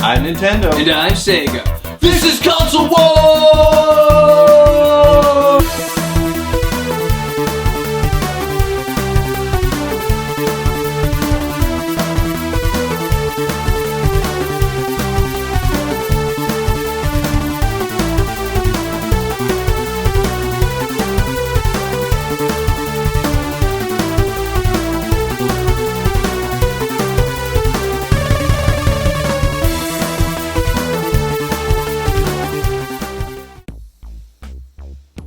I'm Nintendo. And I'm Sega. This is Console War!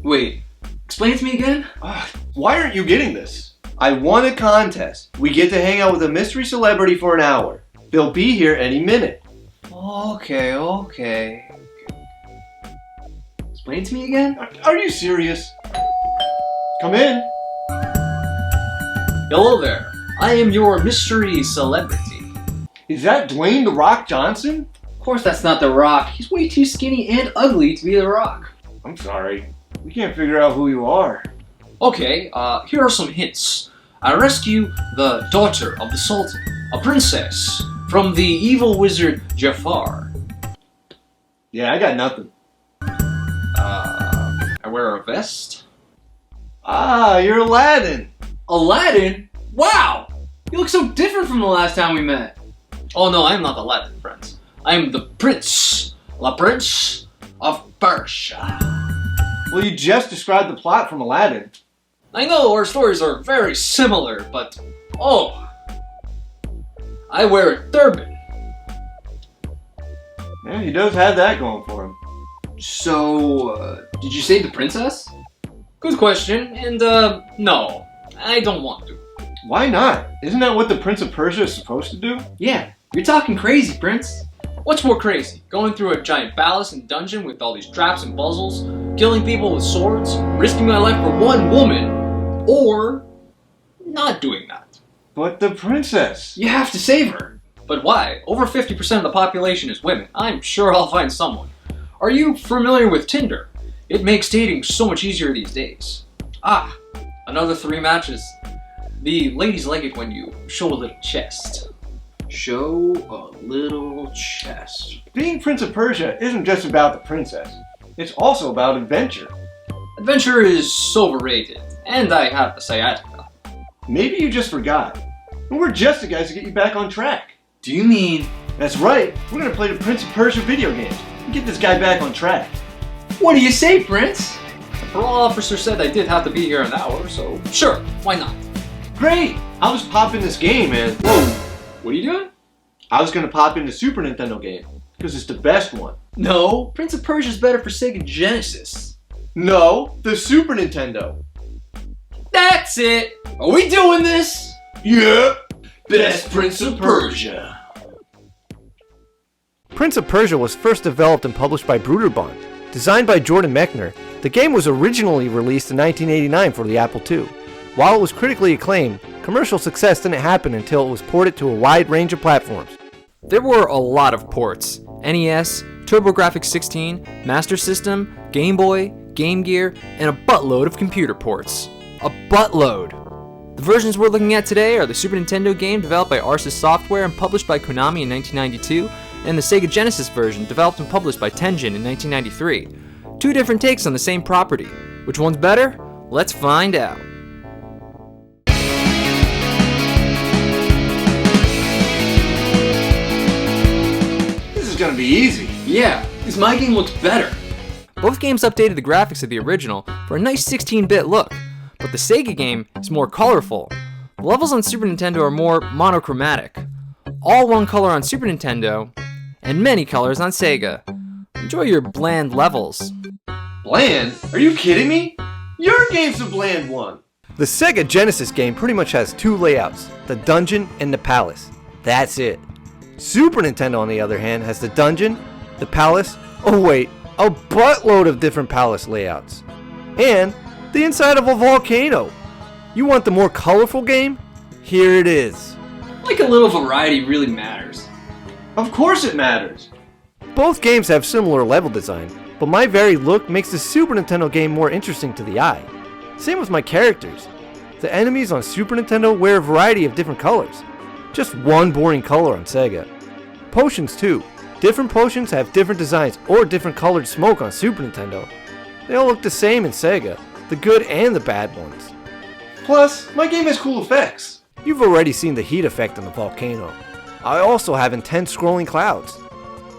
Wait, explain it to me again? Why aren't you getting this? I won a contest. We get to hang out with a mystery celebrity for an hour. They'll be here any minute. Okay. Explain it to me again? Are you serious? Come in. Hello there. I am your mystery celebrity. Is that Dwayne "The Rock" Johnson? Of course that's not The Rock. He's way too skinny and ugly to be The Rock. I'm sorry. We can't figure out who you are. Okay, here are some hints. I rescue the daughter of the Sultan, a princess, from the evil wizard Jafar. Yeah, I got nothing. I wear a vest. Ah, you're Aladdin. Aladdin? Wow! You look so different from the last time we met. Oh no, I'm not Aladdin, friends. I am the Prince of Persia. Well, you just described the plot from Aladdin. I know our stories are very similar, but oh, I wear a turban. Yeah, he does have that going for him. So, did you save the princess? Good question, and no, I don't want to. Why not? Isn't that what the Prince of Persia is supposed to do? Yeah, you're talking crazy, Prince. What's more crazy? Going through a giant palace and dungeon with all these traps and puzzles, killing people with swords, risking my life for one woman, or not doing that? But the princess. You have to save her. But why? Over 50% of the population is women. I'm sure I'll find someone. Are you familiar with Tinder? It makes dating so much easier these days. Ah, another 3 matches. The ladies like it when you show a little chest. Show a little chest. Being Prince of Persia isn't just about the princess. It's also about adventure. Adventure is so overrated, and I have the sciatica. Maybe you just forgot. And we're just the guys to get you back on track. Do you mean... That's right. We're going to play the Prince of Persia video games and get this guy back on track. What do you say, Prince? The parole officer said I did have to be here an hour, so sure, why not? Great! I'll just pop in this game and... Whoa! What are you doing? I was going to pop in the Super Nintendo game, because it's the best one. No, Prince of Persia is better for Sega Genesis. No, the Super Nintendo. That's it! Are we doing this? Yeah! Best Prince of Persia. Prince of Persia was first developed and published by Broderbund. Designed by Jordan Mechner, the game was originally released in 1989 for the Apple II. While it was critically acclaimed, commercial success didn't happen until it was ported to a wide range of platforms. There were a lot of ports: NES, TurboGrafx-16, Master System, Game Boy, Game Gear, and a buttload of computer ports. A buttload! The versions we're looking at today are the Super Nintendo game developed by Arsys Software and published by Konami in 1992, and the Sega Genesis version developed and published by Tengen in 1993. 2 different takes on the same property. Which one's better? Let's find out. This is going to be easy. Yeah, because my game looks better. Both games updated the graphics of the original for a nice 16-bit look, but the Sega game is more colorful. The levels on Super Nintendo are more monochromatic. All one color on Super Nintendo, and many colors on Sega. Enjoy your bland levels. Bland? Are you kidding me? Your game's the bland one. The Sega Genesis game pretty much has 2 layouts, the dungeon and the palace. That's it. Super Nintendo, on the other hand, has the dungeon, the palace, oh wait, a buttload of different palace layouts. And the inside of a volcano. You want the more colorful game? Here it is. Like a little variety really matters. Of course it matters. Both games have similar level design, but my varied look makes the Super Nintendo game more interesting to the eye. Same with my characters. The enemies on Super Nintendo wear a variety of different colors. Just one boring color on Sega. Potions too. Different potions have different designs or different colored smoke on Super Nintendo. They all look the same in Sega, the good and the bad ones. Plus, my game has cool effects. You've already seen the heat effect on the volcano. I also have intense scrolling clouds.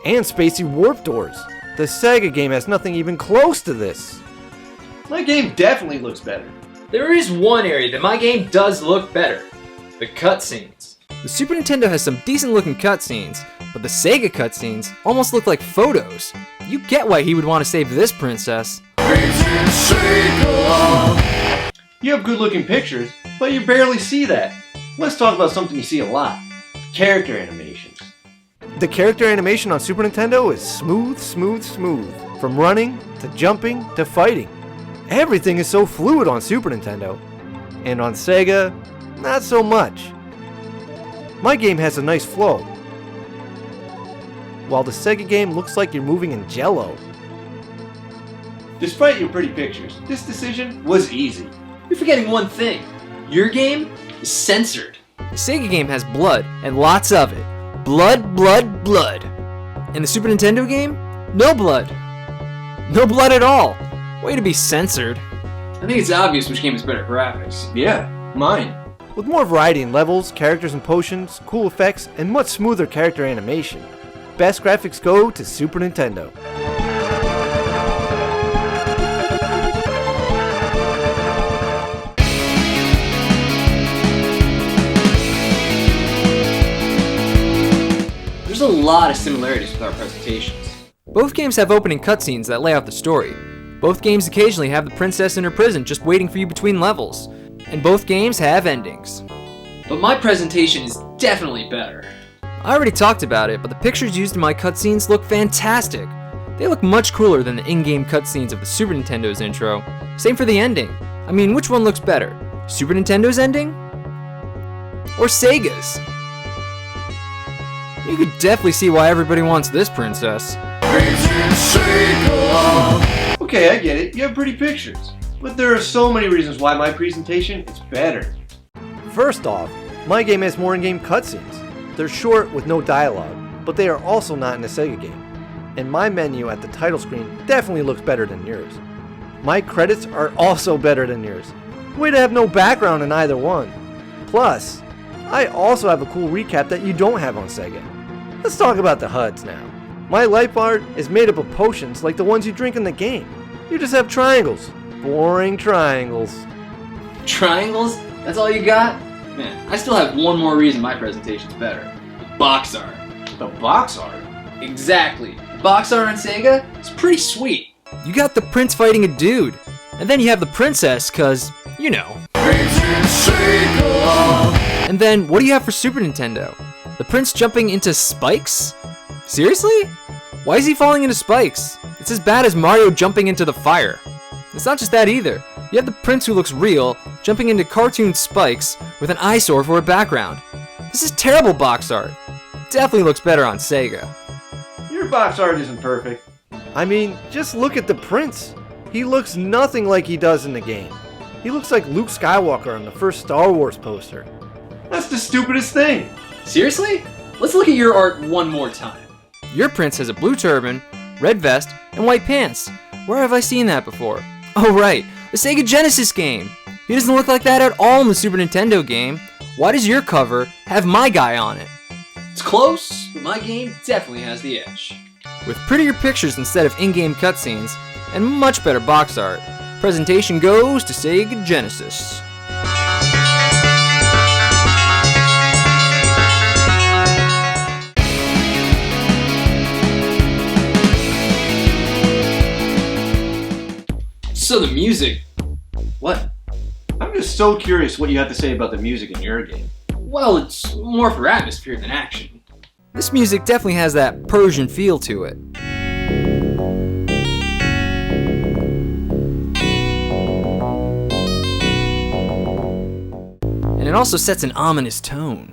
And spacey warp doors. The Sega game has nothing even close to this. My game definitely looks better. There is one area that my game does look better. The cutscenes. The Super Nintendo has some decent looking cutscenes, but the Sega cutscenes almost look like photos. You get why he would want to save this princess. You have good looking pictures, but you barely see that. Let's talk about something you see a lot. Character animations. The character animation on Super Nintendo is smooth, smooth, smooth. From running, to jumping, to fighting. Everything is so fluid on Super Nintendo. And on Sega, not so much. My game has a nice flow, while the Sega game looks like you're moving in Jello. Despite your pretty pictures, this decision was easy. You're forgetting one thing. Your game is censored. The Sega game has blood, and lots of it. Blood, blood, blood. And the Super Nintendo game? No blood. No blood at all. Way to be censored. I think it's obvious which game has better graphics. Yeah, mine. With more variety in levels, characters and potions, cool effects, and much smoother character animation. Best graphics go to Super Nintendo. There's a lot of similarities with our presentations. Both games have opening cutscenes that lay out the story. Both games occasionally have the princess in her prison just waiting for you between levels. And both games have endings. But my presentation is definitely better. I already talked about it, but the pictures used in my cutscenes look fantastic. They look much cooler than the in-game cutscenes of the Super Nintendo's intro. Same for the ending. I mean, which one looks better? Super Nintendo's ending? Or Sega's? You could definitely see why everybody wants this princess. Okay, I get it. You have pretty pictures. But there are so many reasons why my presentation is better. First off, my game has more in-game cutscenes. They're short with no dialogue, but they are also not in the Sega game. And my menu at the title screen definitely looks better than yours. My credits are also better than yours. Way to have no background in either one. Plus, I also have a cool recap that you don't have on Sega. Let's talk about the HUDs now. My life art is made up of potions like the ones you drink in the game. You just have triangles. Boring triangles. Triangles? That's all you got? Man, I still have one more reason my presentation's better. The box art. The box art? Exactly. The box art on Sega is pretty sweet. You got the prince fighting a dude. And then you have the princess, cause, you know. And then, what do you have for Super Nintendo? The prince jumping into spikes? Seriously? Why is he falling into spikes? It's as bad as Mario jumping into the fire. It's not just that either. You have the prince who looks real, jumping into cartoon spikes with an eyesore for a background. This is terrible box art. Definitely looks better on Sega. Your box art isn't perfect. I mean, just look at the prince. He looks nothing like he does in the game. He looks like Luke Skywalker on the first Star Wars poster. That's the stupidest thing. Seriously? Let's look at your art one more time. Your prince has a blue turban, red vest, and white pants. Where have I seen that before? Oh right, the Sega Genesis game. He doesn't look like that at all in the Super Nintendo game. Why does your cover have my guy on it? It's close, but my game definitely has the edge. With prettier pictures instead of in-game cutscenes, and much better box art, presentation goes to Sega Genesis. So the music. What? I'm just so curious what you have to say about the music in your game. Well, it's more for atmosphere than action. This music definitely has that Persian feel to it. And it also sets an ominous tone.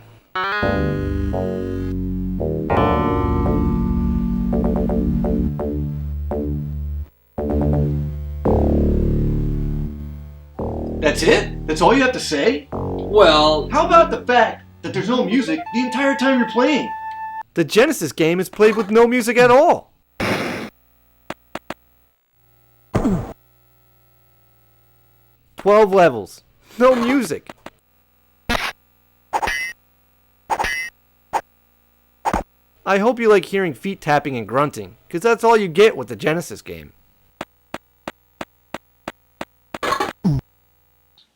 That's it? That's all you have to say? Well, How about the fact that there's no music the entire time you're playing? The Genesis game is played with no music at all. "12 levels. No music. I hope you like hearing feet tapping and grunting, because that's all you get with the Genesis game.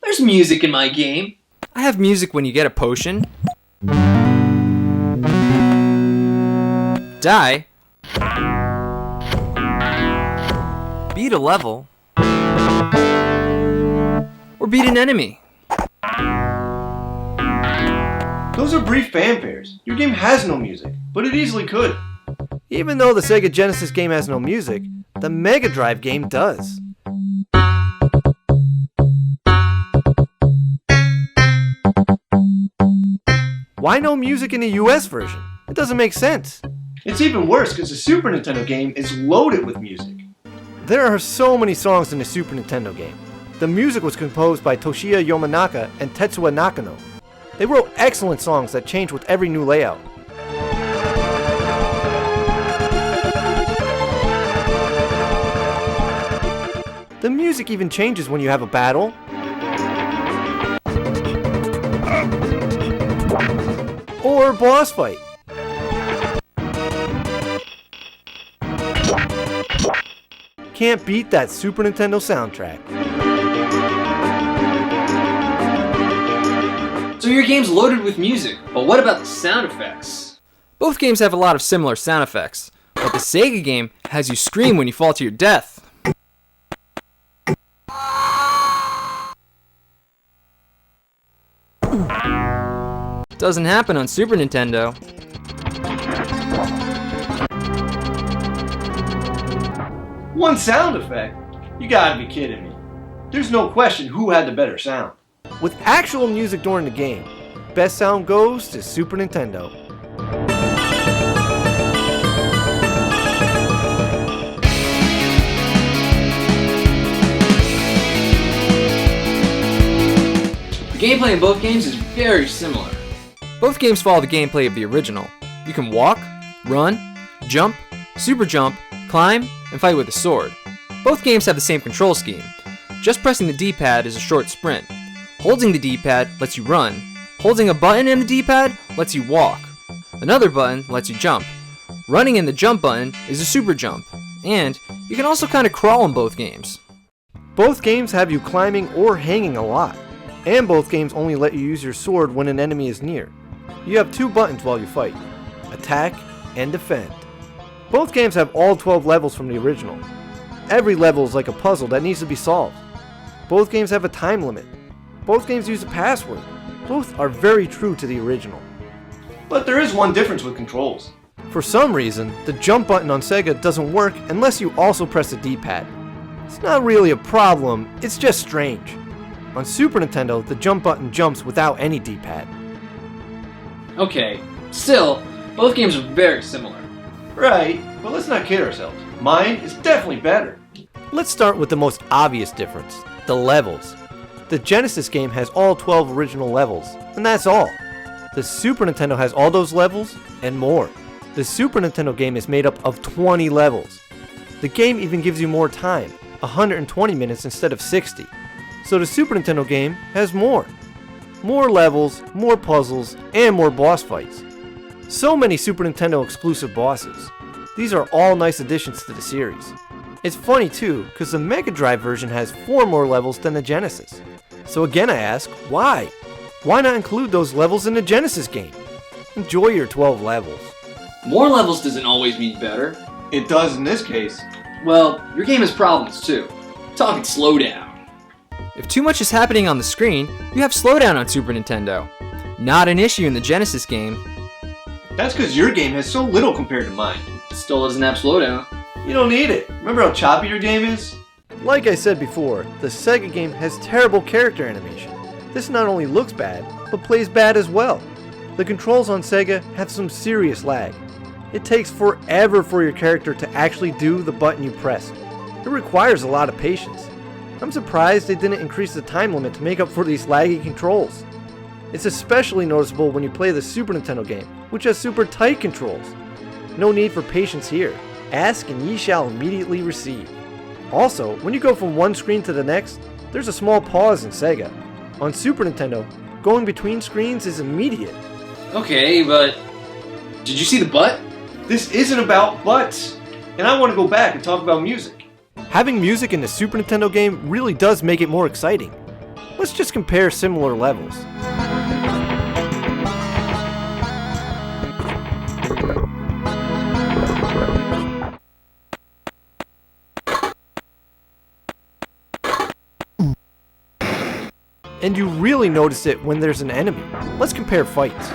There's music in my game. I have music when you get a potion. Die. Beat a level. Or beat an enemy. Those are brief fanfares. Your game has no music, but it easily could. Even though the Sega Genesis game has no music, the Mega Drive game does. Why no music in the US version? It doesn't make sense. It's even worse because the Super Nintendo game is loaded with music. There are so many songs in the Super Nintendo game. The music was composed by Toshiya Yamanaka and Tetsuya Nakano. They wrote excellent songs that change with every new layout. The music even changes when you have a battle, or a boss fight. Can't beat that Super Nintendo soundtrack. So your game's loaded with music, but what about the sound effects? Both games have a lot of similar sound effects, but the Sega game has you scream when you fall to your death. Doesn't happen on Super Nintendo. One sound effect? You gotta be kidding me. There's no question who had the better sound. With actual music during the game, best sound goes to Super Nintendo. The gameplay in both games is very similar. Both games follow the gameplay of the original. You can walk, run, jump, super jump, climb, and fight with a sword. Both games have the same control scheme. Just pressing the D-pad is a short sprint. Holding the D-pad lets you run. Holding a button in the D-pad lets you walk. Another button lets you jump. Running in the jump button is a super jump. And you can also kind of crawl in both games. Both games have you climbing or hanging a lot. And both games only let you use your sword when an enemy is near. You have two buttons while you fight: attack and defend. Both games have all 12 levels from the original. Every level is like a puzzle that needs to be solved. Both games have a time limit. Both games use a password. Both are very true to the original. But there is one difference with controls. For some reason, the jump button on Sega doesn't work unless you also press the D-pad. It's not really a problem, it's just strange. On Super Nintendo, the jump button jumps without any D-pad. Okay, still, both games are very similar. Right, but let's not kid ourselves. Mine is definitely better. Let's start with the most obvious difference, the levels. The Genesis game has all 12 original levels, and that's all. The Super Nintendo has all those levels and more. The Super Nintendo game is made up of 20 levels. The game even gives you more time, 120 minutes instead of 60. So the Super Nintendo game has more. More levels, more puzzles, and more boss fights. So many Super Nintendo exclusive bosses. These are all nice additions to the series. It's funny too, because the Mega Drive version has 4 more levels than the Genesis. So again I ask, why? Why not include those levels in the Genesis game? Enjoy your 12 levels. More levels doesn't always mean better. It does in this case. Well, your game has problems too. Talking slowdown. If too much is happening on the screen, you have slowdown on Super Nintendo. Not an issue in the Genesis game. That's because your game has so little compared to mine. It still doesn't have slowdown. You don't need it. Remember how choppy your game is? Like I said before, the Sega game has terrible character animation. This not only looks bad, but plays bad as well. The controls on Sega have some serious lag. It takes forever for your character to actually do the button you press. It requires a lot of patience. I'm surprised they didn't increase the time limit to make up for these laggy controls. It's especially noticeable when you play the Super Nintendo game, which has super tight controls. No need for patience here. Ask and ye shall immediately receive. Also, when you go from one screen to the next, there's a small pause in Sega. On Super Nintendo, going between screens is immediate. Okay, but did you see the butt? This isn't about butts. And I want to go back and talk about music. Having music in the Super Nintendo game really does make it more exciting. Let's just compare similar levels. And you really notice it when there's an enemy. Let's compare fights.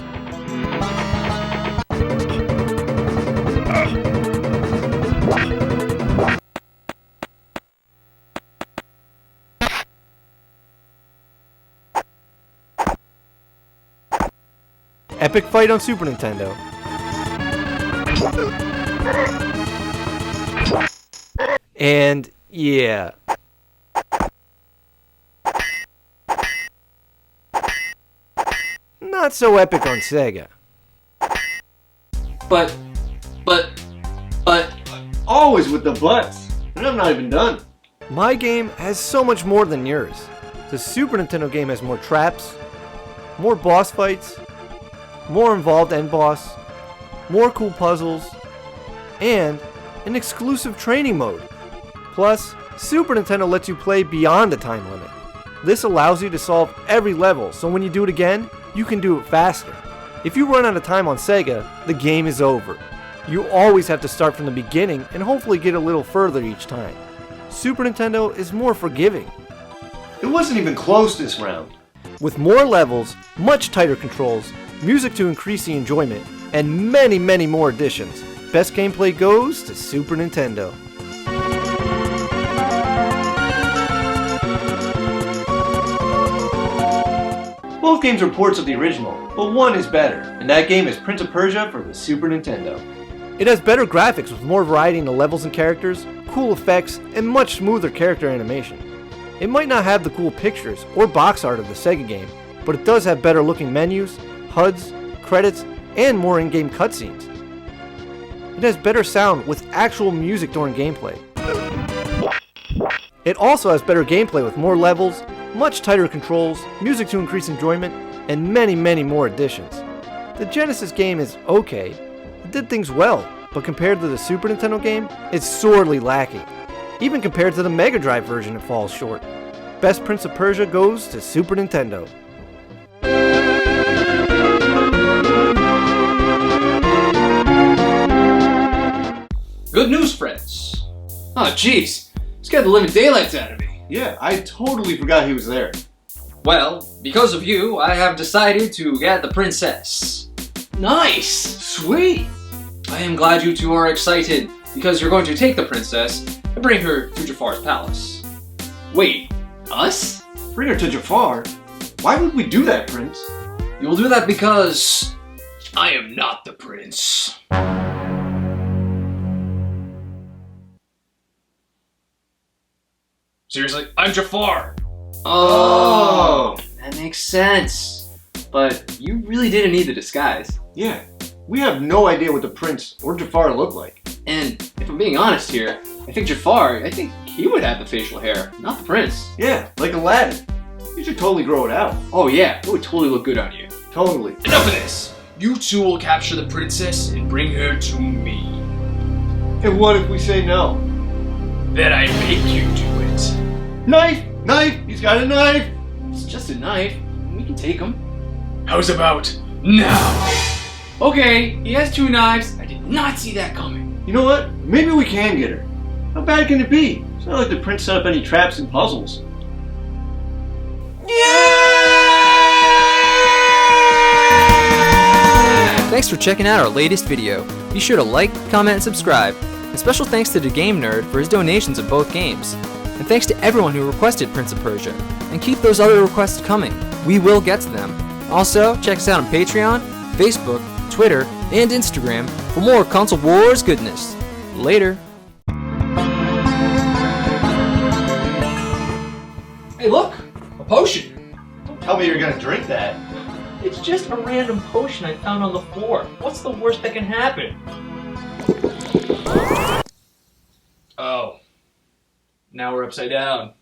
Epic fight on Super Nintendo. And yeah. Not so epic on Sega. But, Always with the butts. And I'm not even done. My game has so much more than yours. The Super Nintendo game has more traps, more boss fights, more involved end boss, more cool puzzles, and an exclusive training mode. Plus, Super Nintendo lets you play beyond the time limit. This allows you to solve every level, so when you do it again, you can do it faster. If you run out of time on Sega, the game is over. You always have to start from the beginning and hopefully get a little further each time. Super Nintendo is more forgiving. It wasn't even close this round. With more levels, much tighter controls, music to increase the enjoyment, and many, many more additions, best gameplay goes to Super Nintendo. Both games are ports of the original, but one is better, and that game is Prince of Persia for the Super Nintendo. It has better graphics with more variety in the levels and characters, cool effects, and much smoother character animation. It might not have the cool pictures or box art of the Sega game, but it does have better looking menus, HUDs, credits, and more in-game cutscenes. It has better sound with actual music during gameplay. It also has better gameplay with more levels, much tighter controls, music to increase enjoyment, and many, many more additions. The Genesis game is okay. It did things well, but compared to the Super Nintendo game, it's sorely lacking. Even compared to the Mega Drive version, it falls short. Best Prince of Persia goes to Super Nintendo. Good news, friends. oh jeez, scared the living daylights out of me. Yeah, I totally forgot he was there. Well, because of you, I have decided to get the princess. Nice! Sweet! I am glad you two are excited, because you're going to take the princess and bring her to Jafar's palace. Wait, us? Bring her to Jafar? Why would we do that, Prince? You will do that because I am not the prince. Seriously, I'm Jafar! Oh, that makes sense. But you really didn't need the disguise. Yeah, we have no idea what the Prince or Jafar look like. And if I'm being honest here, I think he would have the facial hair, not the prince. Yeah, like Aladdin. You should totally grow it out. Oh yeah, it would totally look good on you. Totally. Enough of this! You two will capture the princess and bring her to me. And what if we say no? Then I make you do it. Knife! Knife! He's got a knife! It's just a knife. We can take him. How's about now? Okay, he has two knives. I did not see that coming. You know what? Maybe we can get her. How bad can it be? It's not like the Prince set up any traps and puzzles. Thanks for checking out our latest video. Be sure to like, comment, and subscribe. And special thanks to the Game Nerd for his donations of both games. And thanks to everyone who requested Prince of Persia. And keep those other requests coming. We will get to them. Also, check us out on Patreon, Facebook, Twitter, and Instagram for more Console Wars goodness. Later. Hey look! A potion! Don't tell me you're gonna drink that. It's just a random potion I found on the floor. What's the worst that can happen? Oh. Now we're upside down.